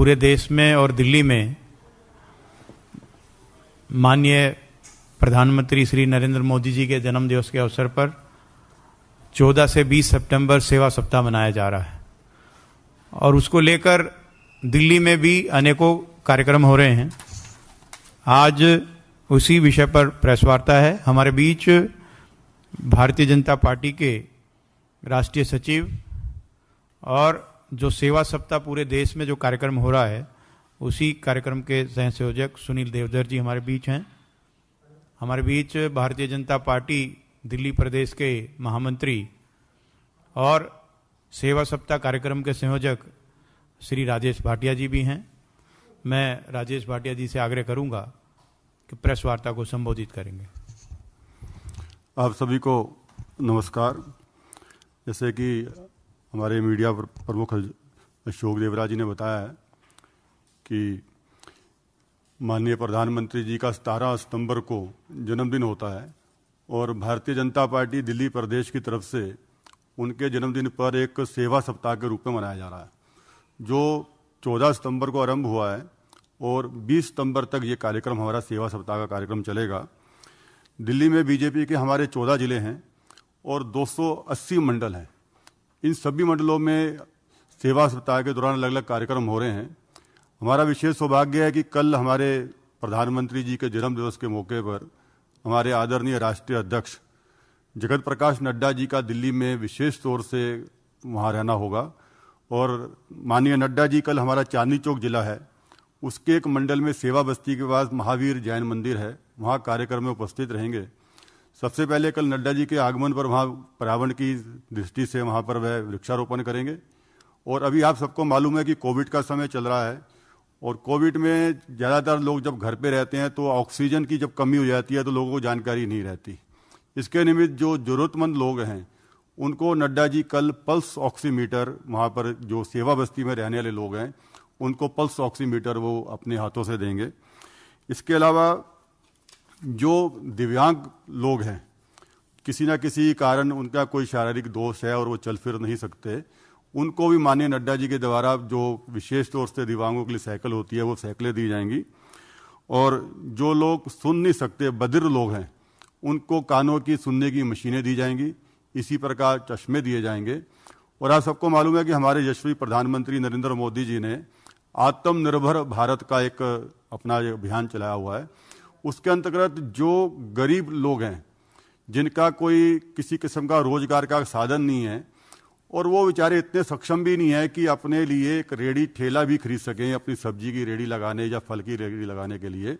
पूरे देश में और दिल्ली में माननीय प्रधानमंत्री श्री नरेंद्र मोदी जी के जन्म दिवस के अवसर पर 14 से 20 सितंबर सेवा सप्ताह मनाया जा रहा है और उसको लेकर दिल्ली में भी अनेकों कार्यक्रम हो रहे हैं। आज उसी विषय पर प्रेस वार्ता है। हमारे बीच भारतीय जनता पार्टी के राष्ट्रीय सचिव और जो सेवा सप्ताह पूरे देश में जो कार्यक्रम हो रहा है उसी कार्यक्रम के सह संयोजक सुनील देवधर जी हमारे बीच हैं। हमारे बीच भारतीय जनता पार्टी दिल्ली प्रदेश के महामंत्री और सेवा सप्ताह कार्यक्रम के संयोजक श्री राजेश भाटिया जी भी हैं। मैं राजेश भाटिया जी से आग्रह करूंगा कि प्रेस वार्ता को संबोधित करेंगे। आप सभी को नमस्कार। जैसे कि हमारे मीडिया प्रमुख अशोक देवरा जी ने बताया है कि माननीय प्रधानमंत्री जी का 17 सितंबर को जन्मदिन होता है और भारतीय जनता पार्टी दिल्ली प्रदेश की तरफ से उनके जन्मदिन पर एक सेवा सप्ताह के रूप में मनाया जा रहा है, जो 14 सितंबर को आरंभ हुआ है और 20 सितंबर तक ये कार्यक्रम, हमारा सेवा सप्ताह का कार्यक्रम चलेगा। दिल्ली में बीजेपी के हमारे 14 जिले हैं और 280 मंडल हैं। इन सभी मंडलों में सेवा सप्ताह के दौरान अलग अलग कार्यक्रम हो रहे हैं। हमारा विशेष सौभाग्य है कि कल हमारे प्रधानमंत्री जी के जन्म दिवस के मौके पर हमारे आदरणीय राष्ट्रीय अध्यक्ष जगत प्रकाश नड्डा जी का दिल्ली में विशेष तौर से वहाँ रहना होगा और माननीय नड्डा जी कल हमारा चांदनी चौक जिला है, उसके एक मंडल में सेवा बस्ती के पास महावीर जैन मंदिर है, वहाँ कार्यक्रम में उपस्थित रहेंगे। सबसे पहले कल नड्डा जी के आगमन पर वहाँ पर्यावरण की दृष्टि से वहाँ पर वह वृक्षारोपण करेंगे। और अभी आप सबको मालूम है कि कोविड का समय चल रहा है और कोविड में ज़्यादातर लोग जब घर पे रहते हैं तो ऑक्सीजन की जब कमी हो जाती है तो लोगों को जानकारी नहीं रहती। इसके निमित्त जो ज़रूरतमंद लोग हैं उनको नड्डा जी कल पल्स ऑक्सीमीटर, वहाँ पर जो सेवा बस्ती में रहने वाले लोग हैं उनको पल्स ऑक्सीमीटर वो अपने हाथों से देंगे। इसके अलावा जो दिव्यांग लोग हैं, किसी न किसी कारण उनका कोई शारीरिक दोष है और वो चल फिर नहीं सकते, उनको भी माननीय नड्डा जी के द्वारा जो विशेष तौर से दिव्यांगों के लिए साइकिल होती है वो साइकिलें दी जाएंगी। और जो लोग सुन नहीं सकते, बधिर लोग हैं, उनको कानों की सुनने की मशीनें दी जाएंगी। इसी प्रकार चश्मे दिए जाएंगे। और आप सबको मालूम है कि हमारे यशस्वी प्रधानमंत्री नरेंद्र मोदी जी ने आत्मनिर्भर भारत का एक अपना अभियान चलाया हुआ है। उसके अंतर्गत जो गरीब लोग हैं, जिनका कोई किसी किस्म का रोजगार का साधन नहीं है और वो बेचारे इतने सक्षम भी नहीं है कि अपने लिए एक रेडी ठेला भी खरीद सकें अपनी सब्जी की रेडी लगाने या फल की रेडी लगाने के लिए,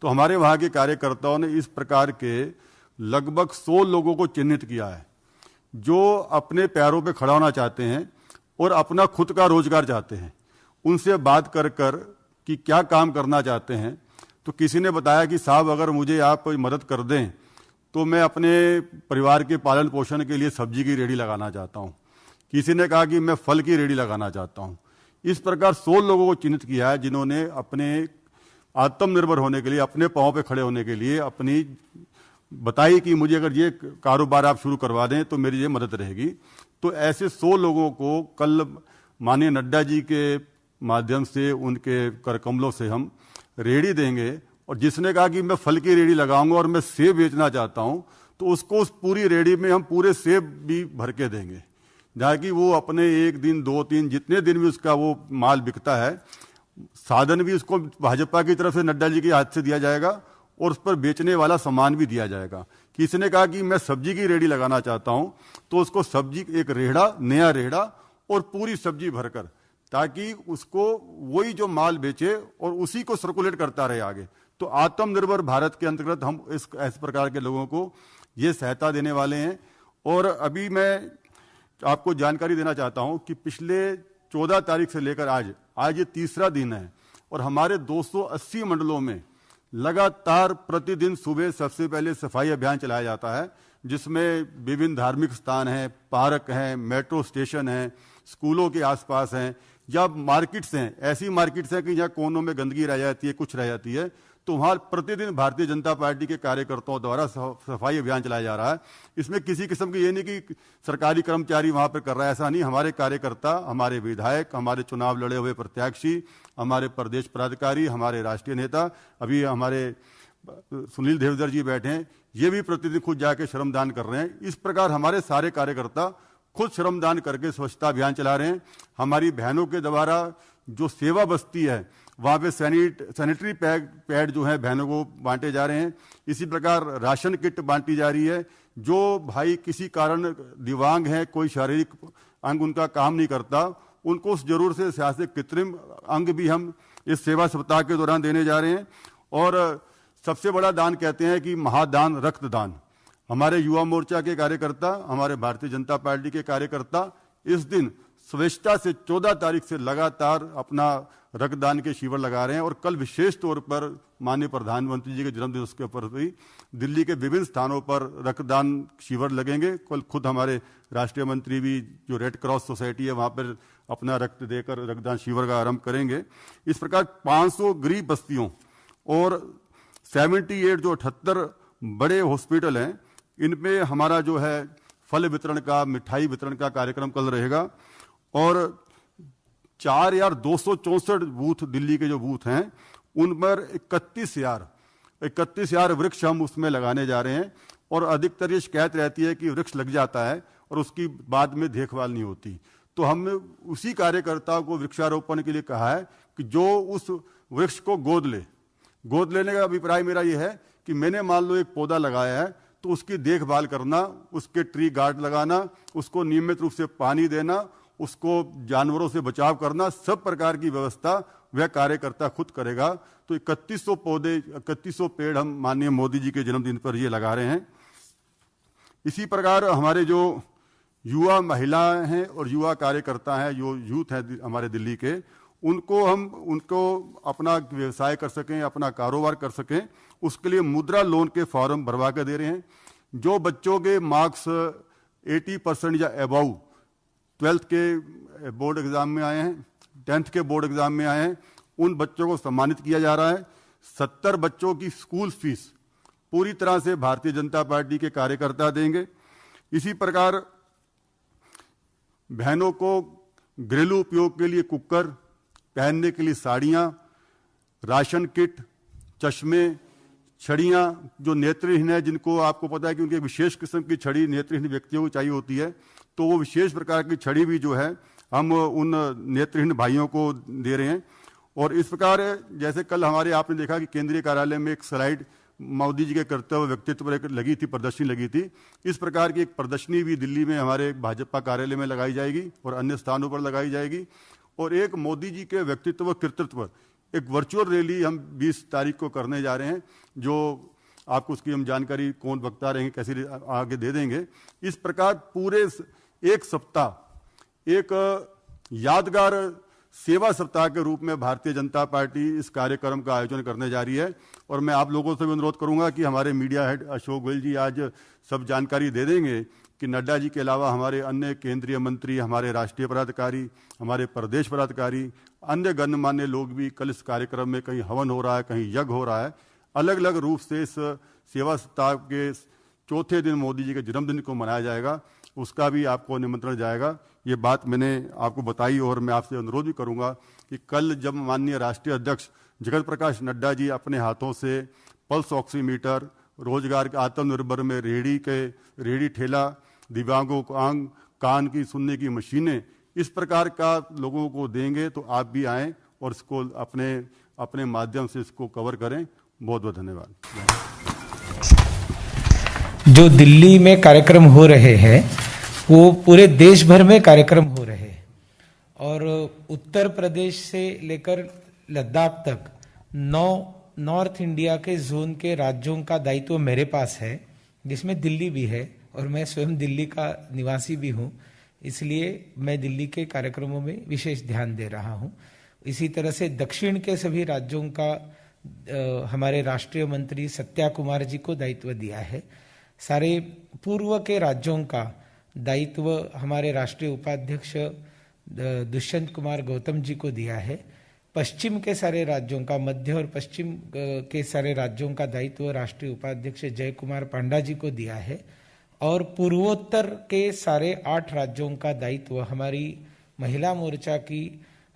तो हमारे वहाँ के कार्यकर्ताओं ने इस प्रकार के लगभग 100 लोगों को चिन्हित किया है जो अपने पैरों पे खड़ा होना चाहते हैं और अपना खुद का रोजगार चाहते हैं। उनसे बात कर कि क्या काम करना चाहते हैं, तो किसी ने बताया कि साहब अगर मुझे आप मदद कर दें तो मैं अपने परिवार के पालन पोषण के लिए सब्जी की रेडी लगाना चाहता हूँ। किसी ने कहा कि मैं फल की रेडी लगाना चाहता हूँ। इस प्रकार 100 लोगों को चिन्हित किया है जिन्होंने अपने आत्मनिर्भर होने के लिए, अपने पाँव पे खड़े होने के लिए अपनी बताई कि मुझे अगर ये कारोबार आप शुरू करवा दें तो मेरी ये मदद रहेगी। तो ऐसे 100 लोगों को कल माननीय नड्डा जी के माध्यम से, उनके करकमलों से हम रेडी देंगे। और जिसने कहा कि मैं फल की रेडी लगाऊंगा और मैं सेब बेचना चाहता हूं, तो उसको उस पूरी रेडी में हम पूरे सेब भी भर के देंगे, जहाँ कि वो अपने 1 दिन 2 3 जितने दिन भी उसका वो माल बिकता है, साधन भी उसको भाजपा की तरफ से नड्डा जी के हाथ से दिया जाएगा और उस पर बेचने वाला सामान भी दिया जाएगा। किसी ने कहा कि मैं सब्जी की रेडी लगाना चाहता हूं, तो उसको सब्जी एक रेड़ा, नया रेड़ा और पूरी सब्जी भरकर, ताकि उसको वही जो माल बेचे और उसी को सर्कुलेट करता रहे आगे। तो आत्मनिर्भर भारत के अंतर्गत हम इस प्रकार के लोगों को ये सहायता देने वाले हैं। और अभी मैं आपको जानकारी देना चाहता हूं कि पिछले 14 तारीख से लेकर आज ये तीसरा दिन है और हमारे 280 मंडलों में लगातार प्रतिदिन सुबह सबसे पहले सफाई अभियान चलाया जाता है, जिसमें विभिन्न धार्मिक स्थान हैं, पार्क हैं, मेट्रो स्टेशन हैं, स्कूलों के आसपास हैं या मार्केट्स हैं। ऐसी मार्केट्स हैं कि जहाँ कोनों में गंदगी रह जाती है, कुछ रह जाती है, तो वहाँ प्रतिदिन भारतीय जनता पार्टी के कार्यकर्ताओं द्वारा सफाई अभियान चलाया जा रहा है। इसमें किसी किस्म की ये नहीं कि सरकारी कर्मचारी वहाँ पर कर रहा है, ऐसा नहीं। हमारे कार्यकर्ता, हमारे विधायक, हमारे चुनाव लड़े हुए प्रत्याशी, हमारे प्रदेश पदाधिकारी, हमारे राष्ट्रीय नेता, अभी हमारे सुनील देवधर जी बैठे हैं, ये भी प्रतिदिन खुद जाके श्रमदान कर रहे हैं। इस प्रकार हमारे सारे कार्यकर्ता खुद श्रमदान करके स्वच्छता अभियान चला रहे हैं। हमारी बहनों के द्वारा जो सेवा बस्ती है वहाँ पे सैनिटरी पैड जो है बहनों को बांटे जा रहे हैं। इसी प्रकार राशन किट बांटी जा रही है। जो भाई किसी कारण दिव्यांग है, कोई शारीरिक अंग उनका काम नहीं करता, उनको उस जरूर से शासक कृत्रिम अंग भी हम इस सेवा सप्ताह के दौरान देने जा रहे हैं। और सबसे बड़ा दान कहते हैं कि महादान रक्तदान। हमारे युवा मोर्चा के कार्यकर्ता, हमारे भारतीय जनता पार्टी के कार्यकर्ता इस दिन स्वेच्छा से 14 तारीख से लगातार अपना रक्तदान के शिविर लगा रहे हैं। और कल विशेष तौर पर माननीय प्रधानमंत्री जी के जन्मदिवस के ऊपर भी दिल्ली के विभिन्न स्थानों पर रक्तदान शिविर लगेंगे। कल खुद हमारे राष्ट्रीय मंत्री भी जो रेड क्रॉस सोसाइटी है वहाँ पर अपना रक्त देकर रक्तदान शिविर का आरंभ करेंगे। इस प्रकार 500 गरीब बस्तियों और 78 जो 78 बड़े हॉस्पिटल हैं, इनमें हमारा जो है फल वितरण का, मिठाई वितरण का कार्यक्रम कल रहेगा। और 4,264 बूथ दिल्ली के जो बूथ हैं उन पर 31,000 वृक्ष हम उसमें लगाने जा रहे हैं। और अधिकतर ये शिकायत रहती है कि वृक्ष लग जाता है और उसकी बाद में देखभाल नहीं होती। तो हमने उसी कार्यकर्ताओं को वृक्षारोपण के लिए कहा है कि जो उस वृक्ष को गोद ले। गोद लेने का अभिप्राय मेरा यह है कि मैंने मान लो एक पौधा लगाया है तो उसकी देखभाल करना, उसके ट्री गार्ड लगाना, उसको नियमित रूप से पानी देना, उसको जानवरों से बचाव करना, सब प्रकार की व्यवस्था वह कार्यकर्ता खुद करेगा। तो 3100 पेड़ हम माननीय मोदी जी के जन्मदिन पर ये लगा रहे हैं। इसी प्रकार हमारे जो युवा महिलाएं हैं और युवा कार्यकर्ता हैं, जो यूथ है हमारे दिल्ली के, उनको अपना व्यवसाय कर सकें, अपना कारोबार कर सकें, उसके लिए मुद्रा लोन के फॉर्म भरवा कर दे रहे हैं। जो बच्चों के मार्क्स 80% या अबव 12th के बोर्ड एग्जाम में आए हैं, 10th के बोर्ड एग्जाम में आए हैं, उन बच्चों को सम्मानित किया जा रहा है। 70 बच्चों की स्कूल फीस पूरी तरह से भारतीय जनता पार्टी के कार्यकर्ता देंगे। इसी प्रकार बहनों को घरेलू उपयोग के लिए कुकर, पहनने के लिए साड़ियाँ, राशन किट, चश्मे, छड़ियाँ, जो नेत्रहीन है, जिनको आपको पता है कि उनकी विशेष किस्म की छड़ी नेत्रहीन व्यक्तियों को चाहिए होती है, तो वो विशेष प्रकार की छड़ी भी जो है हम उन नेत्रहीन भाइयों को दे रहे हैं। और इस प्रकार जैसे कल हमारे आपने देखा कि केंद्रीय कार्यालय में एक स्लाइड मोदी जी के कर्तव्य व्यक्तित्व पर लगी थी, प्रदर्शनी लगी थी। इस प्रकार की एक प्रदर्शनी भी दिल्ली में हमारे भाजपा कार्यालय में लगाई जाएगी और अन्य स्थानों पर लगाई जाएगी। और एक मोदी जी के व्यक्तित्व कृतित्व पर एक वर्चुअल रैली हम 20 तारीख को करने जा रहे हैं, जो आपको उसकी हम जानकारी कौन वक्ता रहेंगे कैसे आगे दे देंगे। इस प्रकार पूरे एक सप्ताह एक यादगार सेवा सप्ताह के रूप में भारतीय जनता पार्टी इस कार्यक्रम का आयोजन करने जा रही है। और मैं आप लोगों से भी अनुरोध करूंगा कि हमारे मीडिया हेड अशोक गोयल जी आज सब जानकारी दे देंगे कि नड्डा जी के अलावा हमारे अन्य केंद्रीय मंत्री, हमारे राष्ट्रीय पदाधिकारी, हमारे प्रदेश पदाधिकारी, अन्य गणमान्य लोग भी कल इस कार्यक्रम में कहीं हवन हो रहा है, कहीं यज्ञ हो रहा है, अलग अलग रूप से इस सेवा सप्ताह के चौथे दिन मोदी जी के जन्मदिन को मनाया जाएगा, उसका भी आपको निमंत्रण जाएगा। ये बात मैंने आपको बताई और मैं आपसे अनुरोध भी करूंगा कि कल जब माननीय राष्ट्रीय अध्यक्ष जगत प्रकाश नड्डा जी अपने हाथों से पल्स ऑक्सीमीटर, रोजगार के आत्मनिर्भर में रेहड़ी ठेला, दिव्यांगों को आंख कान की सुनने की मशीनें, इस प्रकार का लोगों को देंगे तो आप भी आएँ और इसको अपने माध्यम से इसको कवर करें। बहुत बहुत धन्यवाद। जो दिल्ली में कार्यक्रम हो रहे हैं वो पूरे देश भर में कार्यक्रम हो रहे हैं और उत्तर प्रदेश से लेकर लद्दाख तक 9 नॉर्थ इंडिया के जोन के राज्यों का दायित्व मेरे पास है, जिसमें दिल्ली भी है और मैं स्वयं दिल्ली का निवासी भी हूँ, इसलिए मैं दिल्ली के कार्यक्रमों में विशेष ध्यान दे रहा हूँ। इसी तरह से दक्षिण के सभी राज्यों का हमारे राष्ट्रीय मंत्री सत्या कुमार जी को दायित्व दिया है। सारे पूर्व के राज्यों का दायित्व हमारे राष्ट्रीय उपाध्यक्ष दुष्यंत कुमार गौतम जी को दिया है। पश्चिम के सारे राज्यों का, मध्य और पश्चिम के सारे राज्यों का दायित्व राष्ट्रीय उपाध्यक्ष जय कुमार पांडा जी को दिया है और पूर्वोत्तर के सारे 8 राज्यों का दायित्व हमारी महिला मोर्चा की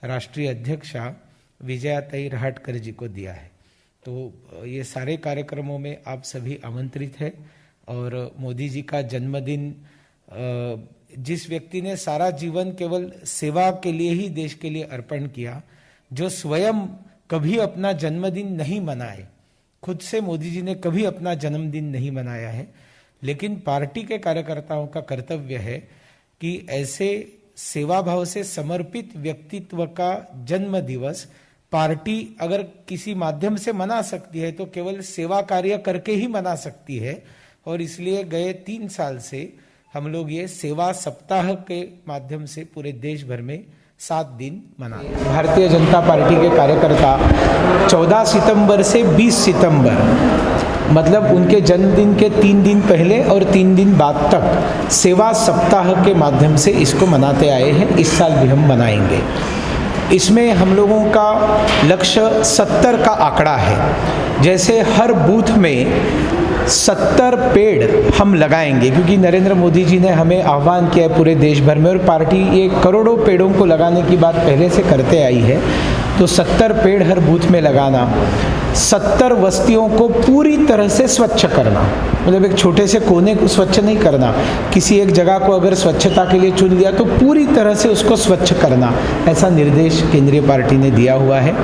राष्ट्रीय अध्यक्षा विजयाताई रहाटकर जी को दिया है। तो ये सारे कार्यक्रमों में आप सभी आमंत्रित हैं और मोदी जी का जन्मदिन, जिस व्यक्ति ने सारा जीवन केवल सेवा के लिए ही देश के लिए अर्पण किया, जो स्वयं कभी अपना जन्मदिन नहीं मनाए, खुद से मोदी जी ने कभी अपना जन्मदिन नहीं मनाया है, लेकिन पार्टी के कार्यकर्ताओं का कर्तव्य है कि ऐसे सेवा भाव से समर्पित व्यक्तित्व का जन्म दिवस पार्टी अगर किसी माध्यम से मना सकती है तो केवल सेवा कार्य करके ही मना सकती है। और इसलिए गए 3 साल से हम लोग ये सेवा सप्ताह के माध्यम से पूरे देश भर में 7 दिन मना रहे हैं। भारतीय जनता पार्टी के कार्यकर्ता 14 सितंबर से 20 सितंबर, मतलब उनके जन्मदिन के 3 दिन पहले और 3 दिन बाद तक सेवा सप्ताह के माध्यम से इसको मनाते आए हैं। इस साल भी हम मनाएंगे। इसमें हम लोगों का लक्ष्य 70 का आंकड़ा है। जैसे हर बूथ में 70 पेड़ हम लगाएंगे, क्योंकि नरेंद्र मोदी जी ने हमें आह्वान किया है पूरे देश भर में, और पार्टी ये करोड़ों पेड़ों को लगाने की बात पहले से करते आई है। तो 70 पेड़ हर बूथ में लगाना, 70 बस्तियों को पूरी तरह से स्वच्छ करना, मतलब एक छोटे से कोने को स्वच्छ नहीं करना, किसी एक जगह को अगर स्वच्छता के लिए चुन लिया तो पूरी तरह से उसको स्वच्छ करना, ऐसा निर्देश केंद्रीय पार्टी ने दिया हुआ है।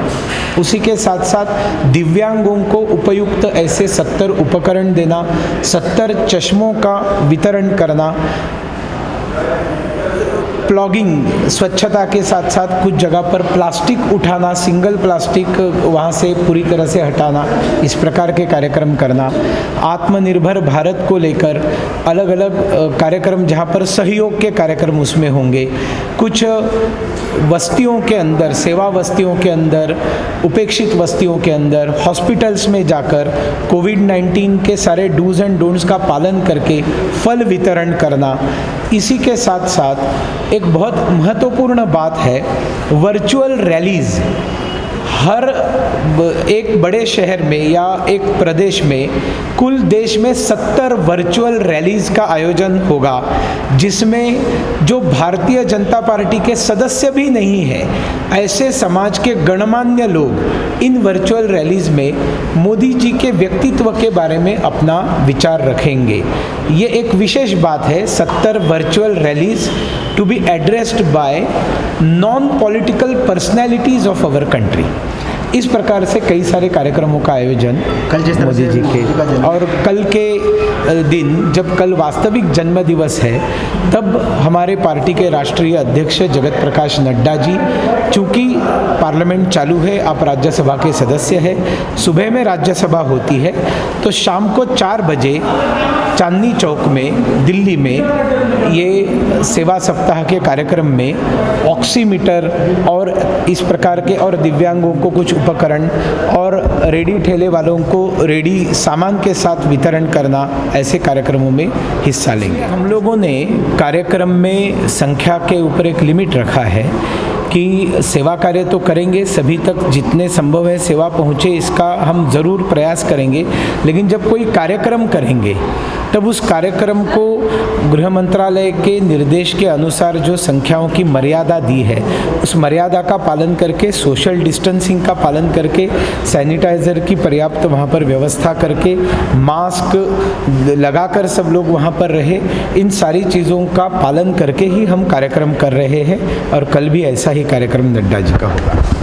उसी के साथ साथ दिव्यांगों को उपयुक्त ऐसे 70 उपकरण देना, 70 चश्मों का वितरण करना, प्लॉगिंग, स्वच्छता के साथ साथ कुछ जगह पर प्लास्टिक उठाना, सिंगल प्लास्टिक वहाँ से पूरी तरह से हटाना, इस प्रकार के कार्यक्रम करना। आत्मनिर्भर भारत को लेकर अलग अलग कार्यक्रम, जहाँ पर सहयोग के कार्यक्रम उसमें होंगे। कुछ बस्तियों के अंदर, सेवा बस्तियों के अंदर, उपेक्षित बस्तियों के अंदर, हॉस्पिटल्स में जाकर कोविड-19 के सारे डूज एंड डोंट्स का पालन करके फल वितरण करना। इसी के साथ साथ एक बहुत महत्वपूर्ण बात है, वर्चुअल रैलीज। हर एक बड़े शहर में या एक प्रदेश में कुल देश में 70 वर्चुअल रैलीज का आयोजन होगा, जिसमें जो भारतीय जनता पार्टी के सदस्य भी नहीं है, ऐसे समाज के गणमान्य लोग इन वर्चुअल रैलीज में मोदी जी के व्यक्तित्व के बारे में अपना विचार रखेंगे। ये एक विशेष बात है, 70 virtual rallies to be addressed by non political personalities of our country. इस प्रकार से कई सारे कार्यक्रमों का आयोजन कल मोदी जी के, और कल के दिन जब कल वास्तविक जन्म दिवस है, तब हमारे पार्टी के राष्ट्रीय अध्यक्ष जगत प्रकाश नड्डा जी, चूँकि पार्लियामेंट चालू है, आप राज्यसभा के सदस्य हैं, सुबह में राज्यसभा होती है, तो शाम को 4 बजे चांदनी चौक में दिल्ली में ये सेवा सप्ताह के कार्यक्रम में ऑक्सीमीटर और इस प्रकार के और दिव्यांगों को कुछ उपकरण और रेडी ठेले वालों को रेडी सामान के साथ वितरण करना, ऐसे कार्यक्रमों में हिस्सा लेंगे। हम लोगों ने कार्यक्रम में संख्या के ऊपर एक लिमिट रखा है कि सेवा कार्य तो करेंगे, सभी तक जितने संभव है सेवा पहुँचे, इसका हम ज़रूर प्रयास करेंगे। लेकिन जब कोई कार्यक्रम करेंगे तब उस कार्यक्रम को गृह मंत्रालय के निर्देश के अनुसार जो संख्याओं की मर्यादा दी है, उस मर्यादा का पालन करके, सोशल डिस्टेंसिंग का पालन करके, सैनिटाइज़र की पर्याप्त वहाँ पर व्यवस्था करके, मास्क लगाकर सब लोग वहाँ पर रहे, इन सारी चीज़ों का पालन करके ही हम कार्यक्रम कर रहे हैं। और कल भी ऐसा ही कार्यक्रम नड्डा जी का होगा।